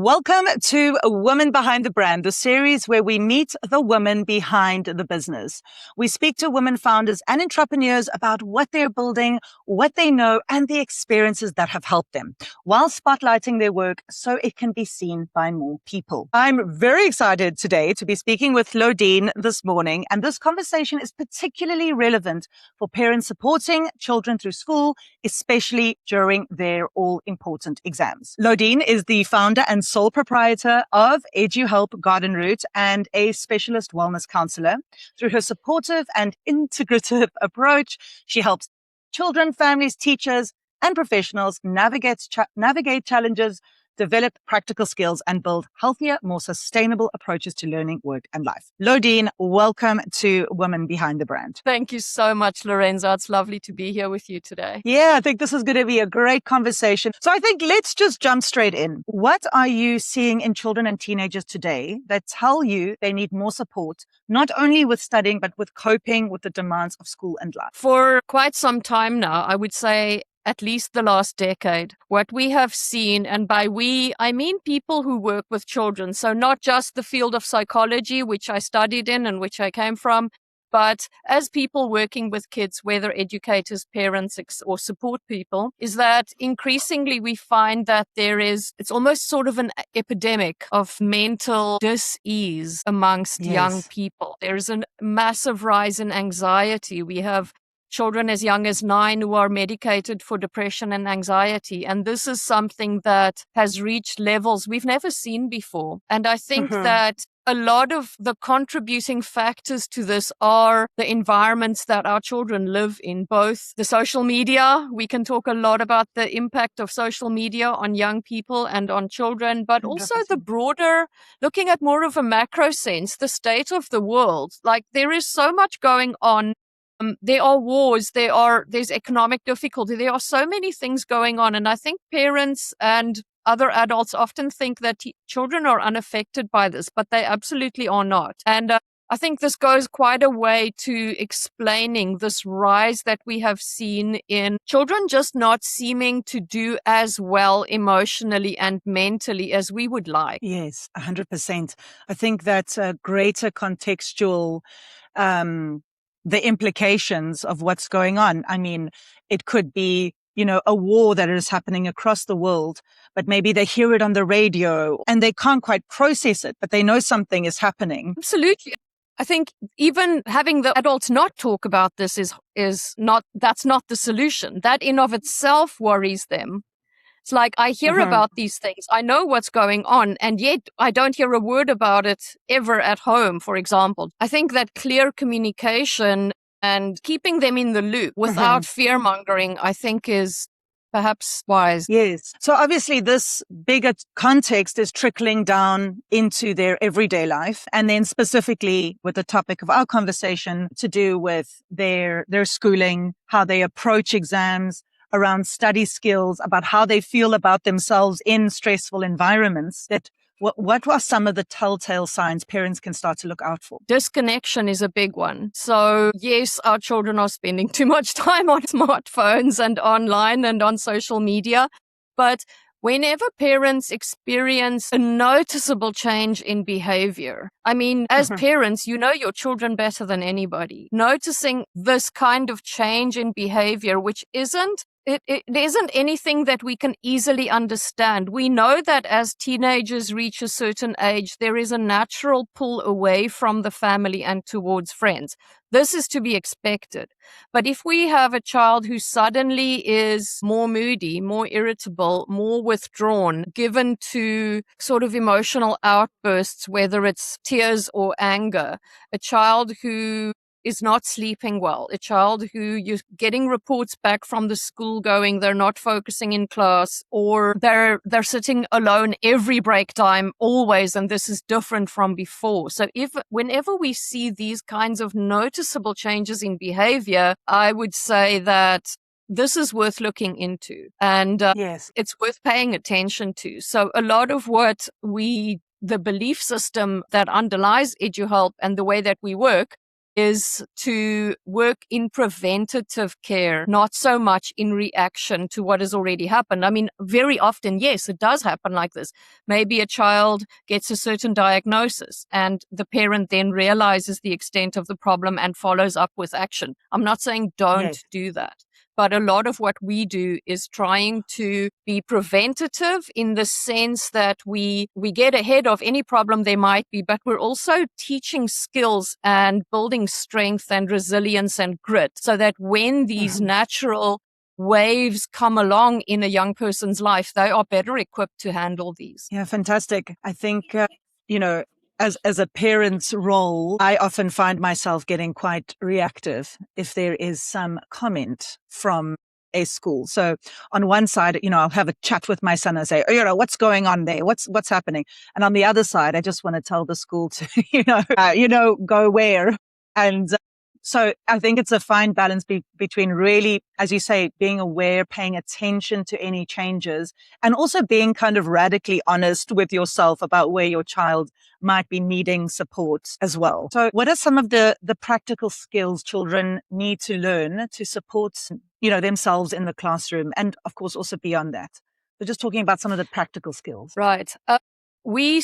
Welcome to Women Behind the Brand, the series where we meet the women behind the business. We speak to women founders and entrepreneurs about what they're building, what they know, and the experiences that have helped them, while spotlighting their work so it can be seen by more people. I'm very excited today to be speaking with Loudine this morning, and this conversation is particularly relevant for parents supporting children through school, especially during their all-important exams. Loudine is the founder and sole proprietor of EduHelp Garden Route and a Specialist Wellness Counsellor. Through her supportive and integrative approach, she helps children, families, teachers, and professionals navigate challenges, develop practical skills, and build healthier, more sustainable approaches to learning, work, and life. Loudine, welcome to Women Behind the Brand. Thank you so much, Lorenza. It's lovely to be here with you today. Yeah, I think this is going to be a great conversation. So I think let's just jump straight in. What are you seeing in children and teenagers today that tell you they need more support, not only with studying, but with coping with the demands of school and life? For quite some time now, I would say at least the last decade, what we have seen, and by we, I mean people who work with children. So not just the field of psychology, which I studied in and which I came from, but as people working with kids, whether educators, parents, or support people, is that increasingly we find that it's almost sort of an epidemic of mental dis-ease amongst young people. There's a massive rise in anxiety. We have children as young as 9 who are medicated for depression and anxiety. And this is something that has reached levels we've never seen before. And I think that a lot of the contributing factors to this are the environments that our children live in, both the social media. We can talk a lot about the impact of social media on young people and on children, but also the broader, looking at more of a macro sense, the state of the world. Like there is so much going on. There are wars, there's economic difficulty. There are so many things going on. And I think parents and other adults often think that children are unaffected by this, but they absolutely are not. And I think this goes quite a way to explaining this rise that we have seen in children just not seeming to do as well emotionally and mentally as we would like. Yes, 100%. I think that's a greater contextual the implications of what's going on. I mean, it could be, a war that is happening across the world, but maybe they hear it on the radio and they can't quite process it, but they know something is happening. Absolutely. I think even having the adults not talk about this that's not the solution. That in of itself worries them. It's like, I hear about these things. I know what's going on, and yet I don't hear a word about it ever at home, for example. I think that clear communication and keeping them in the loop without fear-mongering, I think is perhaps wise. Yes. So obviously this bigger context is trickling down into their everyday life. And then specifically with the topic of our conversation to do with their schooling, how they approach exams, around study skills, about how they feel about themselves in stressful environments. What are some of the telltale signs parents can start to look out for? Disconnection is a big one. So yes, our children are spending too much time on smartphones and online and on social media. But whenever parents experience a noticeable change in behavior, I mean, as parents, you know your children better than anybody. Noticing this kind of change in behavior, which isn't anything that we can easily understand. We know that as teenagers reach a certain age, there is a natural pull away from the family and towards friends. This is to be expected. But if we have a child who suddenly is more moody, more irritable, more withdrawn, given to sort of emotional outbursts, whether it's tears or anger, a child who is not sleeping well, a child who you're getting reports back from the school going, they're not focusing in class, or they're sitting alone every break time always, and this is different from before. So whenever we see these kinds of noticeable changes in behavior, I would say that this is worth looking into, and it's worth paying attention to. So a lot of what the belief system that underlies EduHelp and the way that we work is to work in preventative care, not so much in reaction to what has already happened. I mean, very often, yes, it does happen like this. Maybe a child gets a certain diagnosis and the parent then realizes the extent of the problem and follows up with action. I'm not saying don't do that. But a lot of what we do is trying to be preventative in the sense that we get ahead of any problem there might be, but we're also teaching skills and building strength and resilience and grit so that when these natural waves come along in a young person's life, they are better equipped to handle these. Yeah, fantastic. I think, as a parent's role, I often find myself getting quite reactive if there is some comment from a school. So on one side, I'll have a chat with my son and say, what's going on there? What's happening? And on the other side, I just want to tell the school to, go where. And so I think it's a fine balance between really, as you say, being aware, paying attention to any changes, and also being kind of radically honest with yourself about where your child might be needing support as well. So what are some of the practical skills children need to learn to support, themselves in the classroom, and of course also beyond that? So just talking about some of the practical skills. Right. We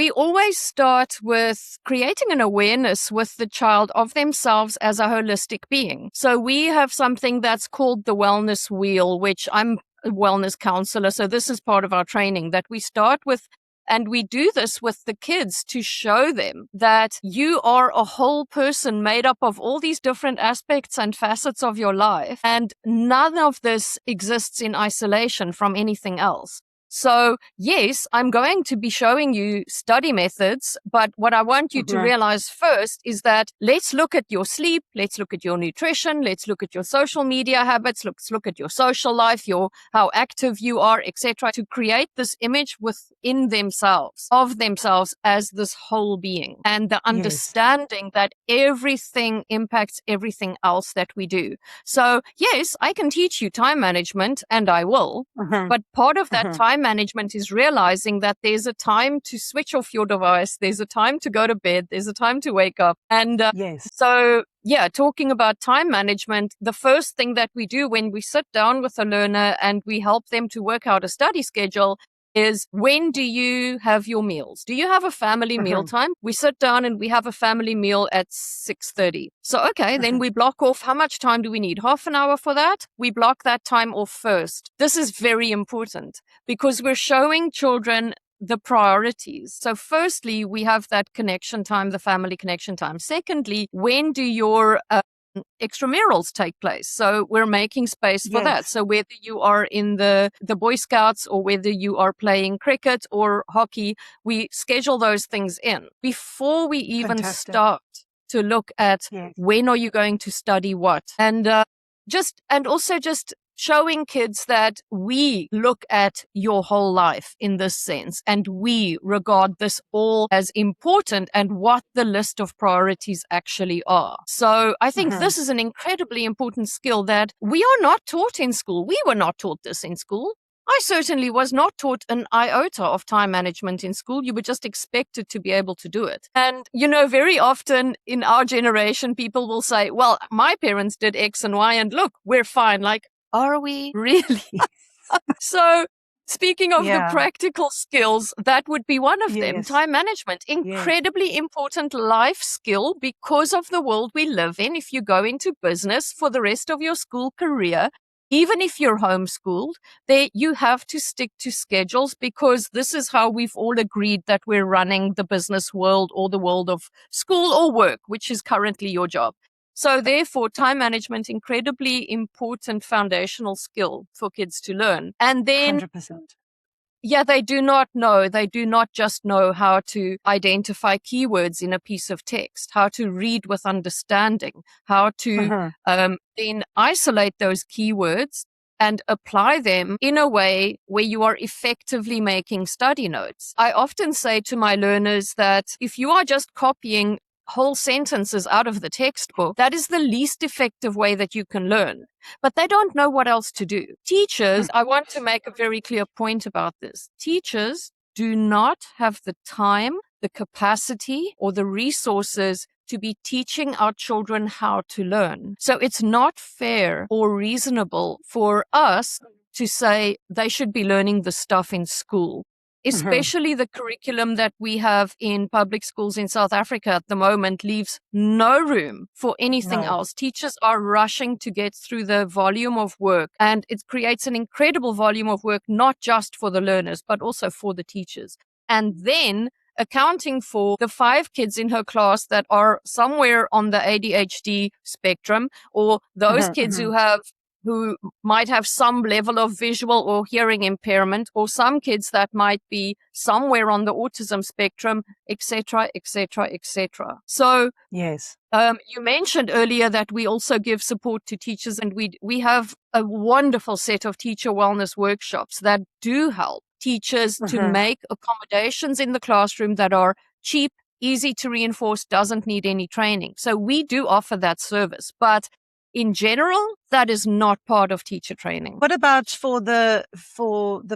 always start with creating an awareness with the child of themselves as a holistic being. So we have something that's called the wellness wheel, which I'm a wellness counselor. So this is part of our training that we start with. And we do this with the kids to show them that you are a whole person made up of all these different aspects and facets of your life. And none of this exists in isolation from anything else. So yes, I'm going to be showing you study methods, but what I want you to realize first is that let's look at your sleep, let's look at your nutrition, let's look at your social media habits, let's look at your social life, how active you are, etc., to create this image within themselves, of themselves as this whole being, and the understanding that everything impacts everything else that we do. So yes, I can teach you time management, and I will, but part of that time management is realizing that there's a time to switch off your device, there's a time to go to bed, there's a time to wake up. And so, talking about time management, the first thing that we do when we sit down with a learner and we help them to work out a study schedule is, when do you have your meals? Do you have a family meal time? We sit down and we have a family meal at 6:30. So, then we block off, how much time do we need? Half an hour for that? We block that time off first. This is very important because we're showing children the priorities. So firstly, we have that connection time, the family connection time. Secondly, when do your extramurals take place? So we're making space for that. So whether you are in the Boy Scouts or whether you are playing cricket or hockey, we schedule those things in before we even start to look at when are you going to study what. And also showing kids that we look at your whole life in this sense, and we regard this all as important and what the list of priorities actually are. So I think this is an incredibly important skill that we are not taught in school. We were not taught this in school. I certainly was not taught an iota of time management in school. You were just expected to be able to do it. And, very often in our generation, people will say, well, my parents did X and Y and look, we're fine. Like, are we really? So speaking of the practical skills, that would be one of them. Time management, incredibly important life skill because of the world we live in. If you go into business for the rest of your school career, even if you're homeschooled, you have to stick to schedules because this is how we've all agreed that we're running the business world or the world of school or work, which is currently your job. So therefore, time management, incredibly important foundational skill for kids to learn. And then 100%. They do not know. They do not just know how to identify keywords in a piece of text, how to read with understanding, how to then isolate those keywords and apply them in a way where you are effectively making study notes. I often say to my learners that if you are just copying whole sentences out of the textbook, that is the least effective way that you can learn. But they don't know what else to do. Teachers, I want to make a very clear point about this. Teachers do not have the time, the capacity, or the resources to be teaching our children how to learn. So it's not fair or reasonable for us to say they should be learning the stuff in school. Especially the curriculum that we have in public schools in South Africa at the moment leaves no room for anything else. Teachers are rushing to get through the volume of work, and it creates an incredible volume of work, not just for the learners, but also for the teachers. And then accounting for the 5 kids in her class that are somewhere on the ADHD spectrum, or those kids who might have some level of visual or hearing impairment, or some kids that might be somewhere on the autism spectrum, etc., etc., etc. So, yes, you mentioned earlier that we also give support to teachers, and we have a wonderful set of teacher wellness workshops that do help teachers to make accommodations in the classroom that are cheap, easy to reinforce, doesn't need any training. So we do offer that service, but in general, that is not part of teacher training. What about for the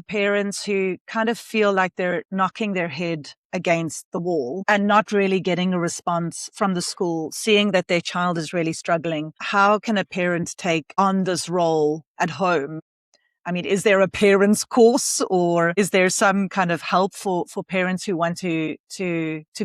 parents who kind of feel like they're knocking their head against the wall and not really getting a response from the school, seeing that their child is really struggling? How can a parent take on this role at home? I mean, is there a parents course, or is there some kind of help for parents who want to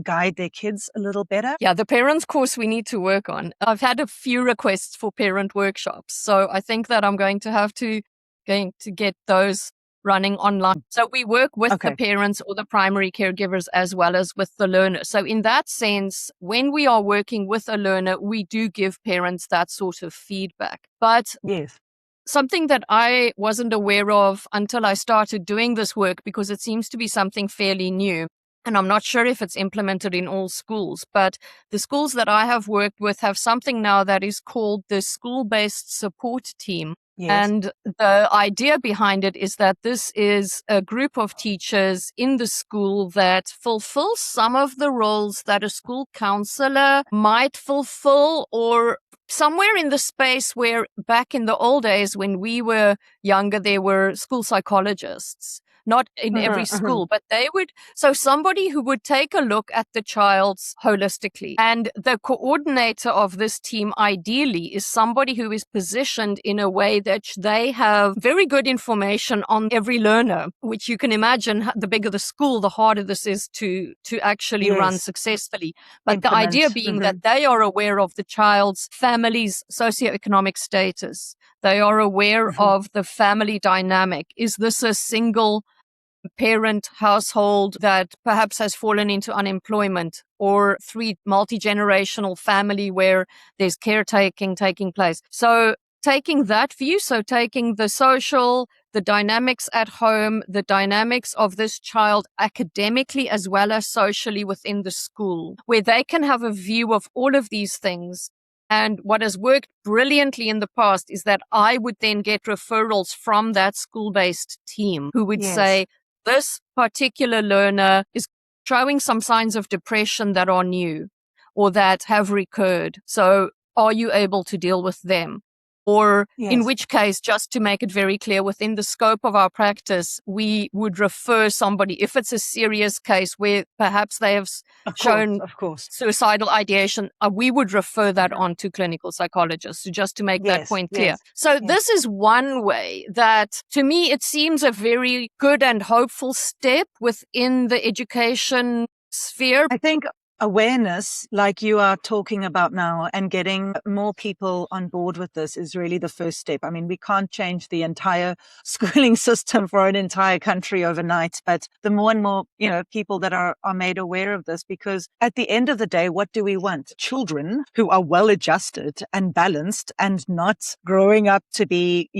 guide their kids a little better? Yeah, the parents course we need to work on. I've had a few requests for parent workshops, so I think that I'm going to get those running online. So we work with the parents or the primary caregivers as well as with the learner. So in that sense, when we are working with a learner, we do give parents that sort of feedback. But yes. Something that I wasn't aware of until I started doing this work, because it seems to be something fairly new, and I'm not sure if it's implemented in all schools, but the schools that I have worked with have something now that is called the school-based support team. Yes. And the idea behind it is that this is a group of teachers in the school that fulfill some of the roles that a school counselor might fulfill, or somewhere in the space where back in the old days when we were younger, there were school psychologists. Not in every school, but so somebody who would take a look at the child's holistically. And the coordinator of this team ideally is somebody who is positioned in a way that they have very good information on every learner, which you can imagine the bigger the school, the harder this is to actually run successfully. But the idea being that they are aware of the child's family's socioeconomic status. They are aware of the family dynamic. Is this a single parent household that perhaps has fallen into unemployment, or 3 multi-generational family where there's caretaking taking place? So taking that view, so taking the social, the dynamics at home, the dynamics of this child academically as well as socially within the school, where they can have a view of all of these things. And what has worked brilliantly in the past is that I would then get referrals from that school-based team who would say, this particular learner is showing some signs of depression that are new or that have recurred. So are you able to deal with them? Or in which case, just to make it very clear, within the scope of our practice, we would refer somebody, if it's a serious case where perhaps they have shown suicidal ideation, we would refer that on to clinical psychologists, just to make that point clear. So this is one way that, to me, it seems a very good and hopeful step within the education sphere. I think awareness, like you are talking about now, and getting more people on board with this is really the first step. I mean, we can't change the entire schooling system for an entire country overnight, but the more and more, people that are made aware of this, because at the end of the day, what do we want? Children who are well adjusted and balanced and not growing up to be,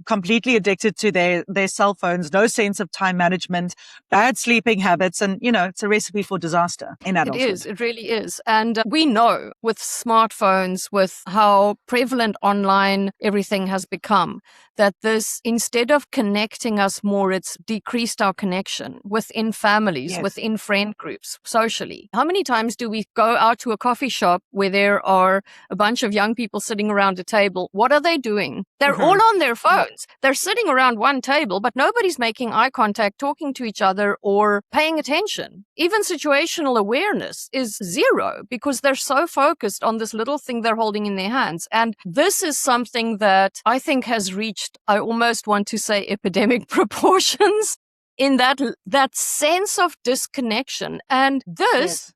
completely addicted to their cell phones, no sense of time management, bad sleeping habits, and, it's a recipe for disaster in adulthood. It really is. And we know with smartphones, with how prevalent online everything has become, that this, instead of connecting us more, it's decreased our connection within families, Yes. within friend groups, socially. How many times do we go out to a coffee shop where there are a bunch of young people sitting around a table? What are they doing? They're all on their phones. They're sitting around one table, but nobody's making eye contact, talking to each other, or paying attention. Even situational awareness is zero because they're so focused on this little thing they're holding in their hands. And this is something that I think has reached, I almost want to say, epidemic proportions in that sense of disconnection. And this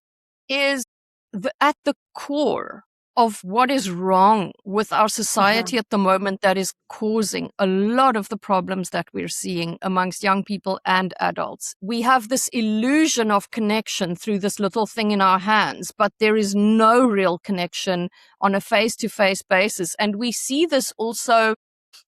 is at the core of what is wrong with our society at the moment that is causing a lot of the problems that we're seeing amongst young people and adults. We have this illusion of connection through this little thing in our hands, but there is no real connection on a face-to-face basis. And we see this also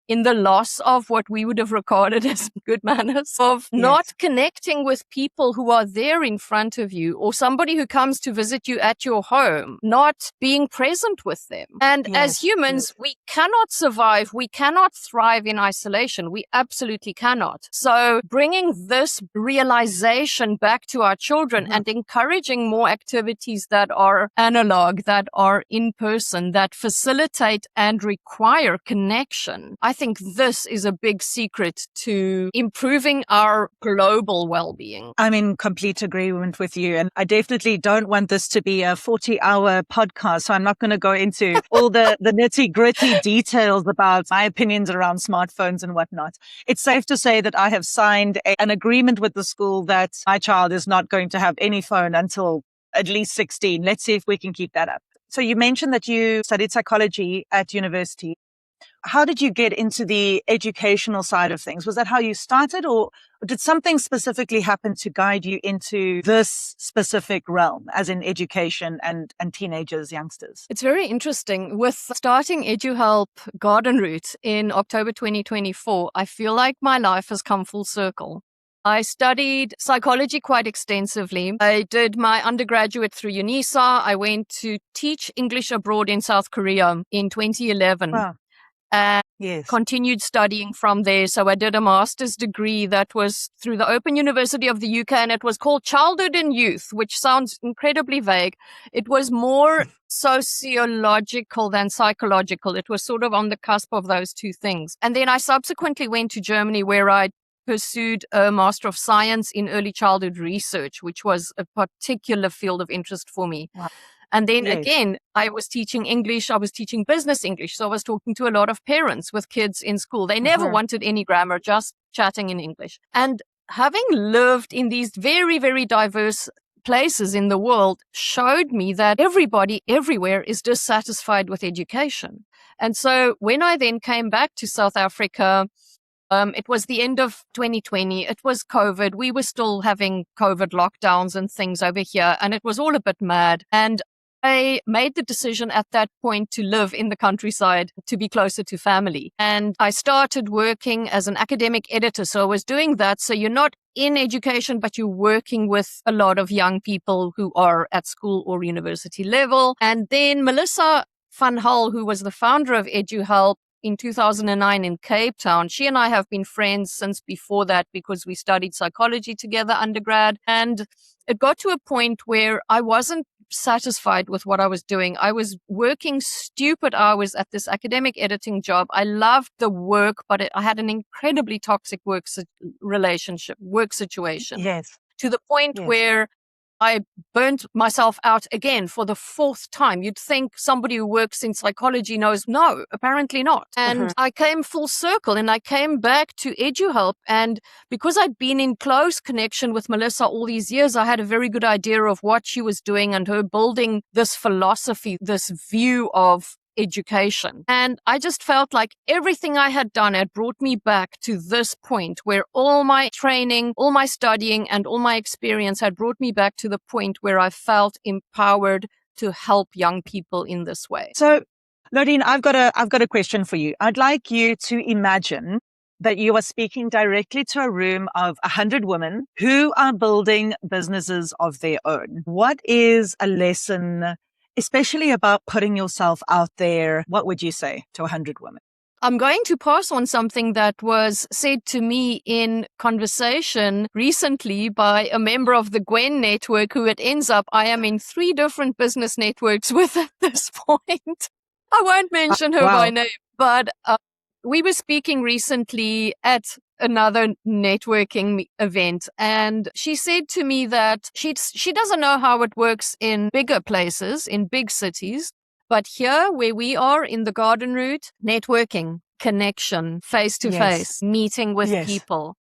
in the loss of what we would have regarded as good manners, of not connecting with people who are there in front of you, or somebody who comes to visit you at your home, not being present with them. And as humans, we cannot survive, we cannot thrive in isolation. We absolutely cannot. So bringing this realization back to our children and encouraging more activities that are analog, that are in person, that facilitate and require connection, I think this is a big secret to improving our global well-being. I'm in complete agreement with you. And I definitely don't want this to be a 40-hour podcast. So I'm not going to go into all the nitty-gritty details about my opinions around smartphones and whatnot. It's safe to say that I have signed an agreement with the school that my child is not going to have any phone until at least 16. Let's see if we can keep that up. So you mentioned that you studied psychology at university. How did you get into the educational side of things? Was that how you started, or did something specifically happen to guide you into this specific realm, as in education and teenagers, youngsters? It's very interesting. With starting EduHelp Garden Route in October 2024, I feel like my life has come full circle. I studied psychology quite extensively. I did my undergraduate through UNISA. I went to teach English abroad in South Korea in 2011. Wow. And continued studying from there. So I did a master's degree that was through the Open University of the UK, and it was called Childhood and Youth, which sounds incredibly vague. It was more sociological than psychological. It was sort of on the cusp of those two things. And then I subsequently went to Germany, where I pursued a Master of Science in Early Childhood Research, which was a particular field of interest for me. Wow. And then again, I was teaching English. I was teaching business English. So I was talking to a lot of parents with kids in school. They never wanted any grammar, just chatting in English. And having lived in these very, very diverse places in the world showed me that everybody everywhere is dissatisfied with education. And so when I then came back to South Africa, it was the end of 2020. It was COVID. We were still having COVID lockdowns and things over here, and it was all a bit mad. And I made the decision at that point to live in the countryside, to be closer to family. And I started working as an academic editor. So I was doing that. So you're not in education, but you're working with a lot of young people who are at school or university level. And then Melissa van Hull, who was the founder of EduHelp in 2009 in Cape Town, she and I have been friends since before that because we studied psychology together undergrad. And it got to a point where I wasn't satisfied with what I was doing. I was working stupid hours at this academic editing job. I loved the work, but I had an incredibly toxic work situation. Yes. To the point where I burnt myself out again for the fourth time. You'd think somebody who works in psychology knows. No, apparently not. And I came full circle and I came back to EduHelp. And because I'd been in close connection with Melissa all these years, I had a very good idea of what she was doing and her building this philosophy, this view of education. And I just felt like everything I had done had brought me back to this point where all my training, all my studying, and all my experience had brought me back to the point where I felt empowered to help young people in this way. So, Loudine, I've got a question for you. I'd like you to imagine that you are speaking directly to a room of 100 women who are building businesses of their own. What is a lesson, especially about putting yourself out there? What would you say to 100 women? I'm going to pass on something that was said to me in conversation recently by a member of the Gwen network, who it ends up I am in 3 different business networks with at this point. I won't mention her by name, but we were speaking recently at another networking event, and she said to me that she doesn't know how it works in bigger places, in big cities, but here where we are in the Garden Route, networking, connection, face-to-face, meeting with people.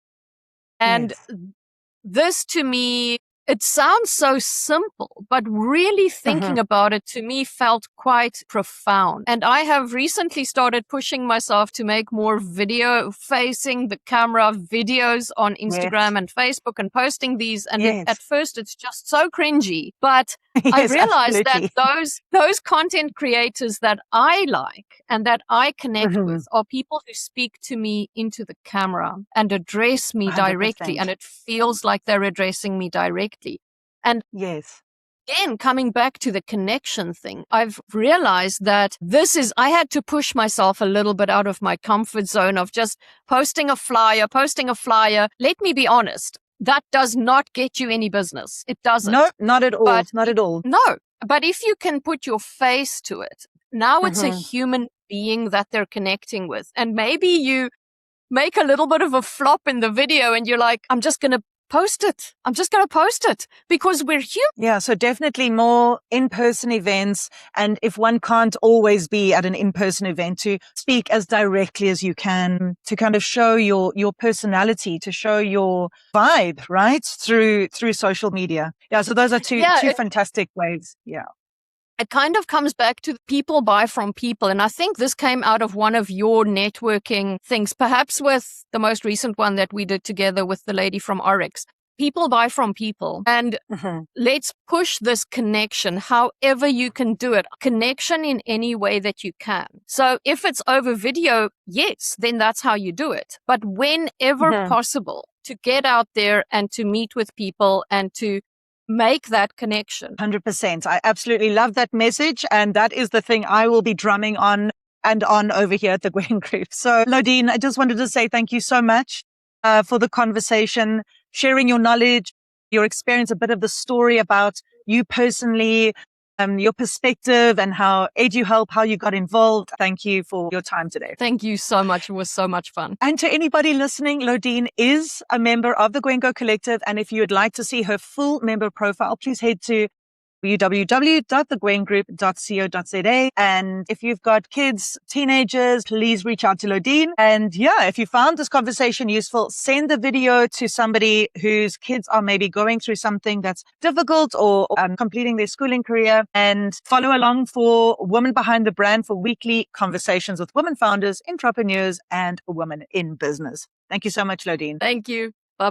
And this to me, it sounds so simple, but really thinking about it to me felt quite profound. And I have recently started pushing myself to make more video facing the camera videos on Instagram and Facebook and posting these. And at first it's just so cringy, but I realized that those content creators that I like and that I connect with are people who speak to me into the camera and address me 100%. Directly. And it feels like they're addressing me directly. And again, coming back to the connection thing, I've realized that I had to push myself a little bit out of my comfort zone of just posting a flyer. Let me be honest. That does not get you any business. It doesn't. No, not at all. Not at all. No. But if you can put your face to it, now it's a human being that they're connecting with. And maybe you make a little bit of a flop in the video and you're like, I'm just going to post it. I'm just going to post it because we're human. Yeah, so definitely more in-person events. And if one can't always be at an in-person event, to speak as directly as you can, to kind of show your personality, to show your vibe, right? Through social media. Yeah, so those are two fantastic ways. Yeah. It kind of comes back to people buy from people. And I think this came out of one of your networking things, perhaps with the most recent one that we did together with the lady from Oryx. People buy from people. And let's push this connection however you can do it. Connection in any way that you can. So if it's over video, yes, then that's how you do it. But whenever possible, to get out there and to meet with people and to make that connection. 100%. I absolutely love that message. And that is the thing I will be drumming on and on over here at the Gwen Group. So, Loudine, I just wanted to say thank you so much for the conversation, sharing your knowledge, your experience, a bit of the story about you personally, your perspective and how EduHelp, how you got involved. Thank you for your time today. Thank you so much. It was so much fun. And to anybody listening, Loudine is a member of the Gwen Go Collective. And if you would like to see her full member profile, please head to www.thegwengroup.co.za. And if you've got kids, teenagers, please reach out to Loudine. And if you found this conversation useful, send the video to somebody whose kids are maybe going through something that's difficult or completing their schooling career, and follow along for Women Behind the Brand for weekly conversations with women founders, entrepreneurs, and women in business. Thank you so much, Loudine. Thank you. Bye-bye.